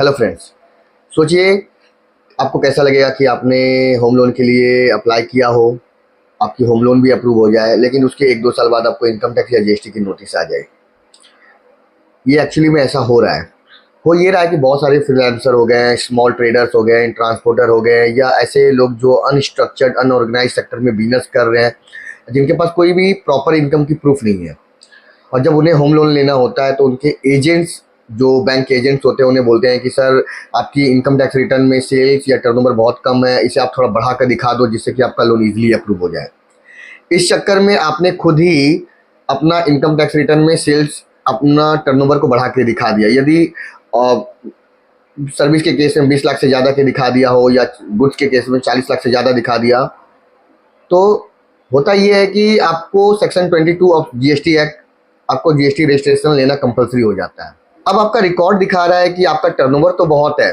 Hello friends, सोचिए आपको कैसा लगेगा कि आपने होम लोन के लिए अप्लाई किया हो, आपकी होम लोन भी अप्रूव हो जाए, लेकिन उसके 1-2 साल बाद आपको इनकम टैक्स या जीएसटी की नोटिस आ जाए। ये एक्चुअली में ऐसा हो रहा है। हो ये रहा है कि बहुत सारे फ्रीलांसर हो गए हैं, स्मॉल ट्रेडर्स हो गए हैं, ट्रांसपोर्टर हो गए हैं, या ऐसे लोग जो अनस्ट्रक्चर्ड अनऑर्गेनाइज सेक्टर में बिजनेस कर रहे हैं, जिनके पास कोई भी प्रॉपर इनकम की प्रूफ नहीं है। और जब उन्हें होम लोन लेना होता है तो उनके एजेंट्स, जो बैंक एजेंट्स होते हैं, उन्हें बोलते हैं कि सर आपकी इनकम टैक्स रिटर्न में सेल्स या टर्नओवर बहुत कम है, इसे आप थोड़ा बढ़ा कर दिखा दो जिससे कि आपका लोन इजीली अप्रूव हो जाए। इस चक्कर में आपने खुद ही अपना इनकम टैक्स रिटर्न में सेल्स, अपना टर्नओवर को बढ़ा के दिखा दिया। यदि सर्विस के केस में 20 लाख से ज़्यादा के दिखा दिया हो, या गुड्स के केस में 40 लाख से ज़्यादा दिखा दिया, तो होता ये है कि आपको सेक्शन 22 ऑफ जीएसटी एक्ट, आपको जीएसटी रजिस्ट्रेशन लेना कंपलसरी हो जाता है। अब आपका रिकॉर्ड दिखा रहा है कि आपका टर्नओवर तो बहुत है,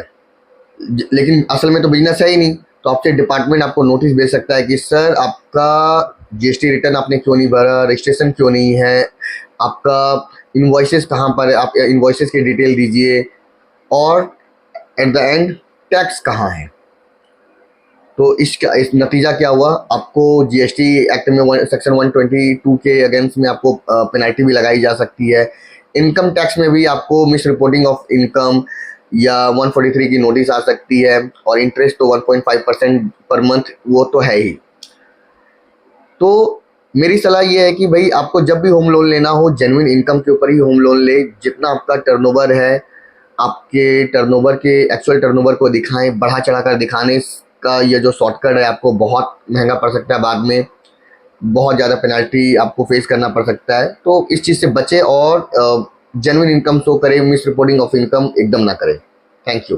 लेकिन असल में तो बिजनेस है ही नहीं। तो आपसे डिपार्टमेंट आपको नोटिस भेज सकता है कि सर आपका जीएसटी रिटर्न आपने क्यों नहीं भरा, रजिस्ट्रेशन क्यों नहीं है, आपका इनवॉइसेस कहाँ पर है, आप इनवॉइसेस की डिटेल दीजिए, और एट द एंड टैक्स कहाँ है। तो इस नतीजा क्या हुआ, आपको जीएसटी एक्ट में सेक्शन 122 के अगेंस्ट में आपको पेनल्टी भी लगाई जा सकती है। इनकम टैक्स में भी आपको मिस रिपोर्टिंग ऑफ इनकम या 143 की नोटिस आ सकती है, और इंटरेस्ट तो 1.5% पर मंथ वो तो है ही। तो मेरी सलाह ये है कि भाई आपको जब भी होम लोन लेना हो, जेन्युइन इनकम के ऊपर ही होम लोन ले। जितना आपका टर्नओवर है, आपके टर्नओवर के एक्चुअल टर्नओवर को दिखाएं। बढ़ा चढ़ा कर दिखाने का ये जो शॉर्टकट है आपको बहुत महंगा पड़ सकता है, बाद में बहुत ज़्यादा पेनल्टी आपको फेस करना पड़ सकता है। तो इस चीज़ से बचें और जेन्युइन इनकम शो करें, मिस रिपोर्टिंग ऑफ इनकम एकदम ना करें। Thank you.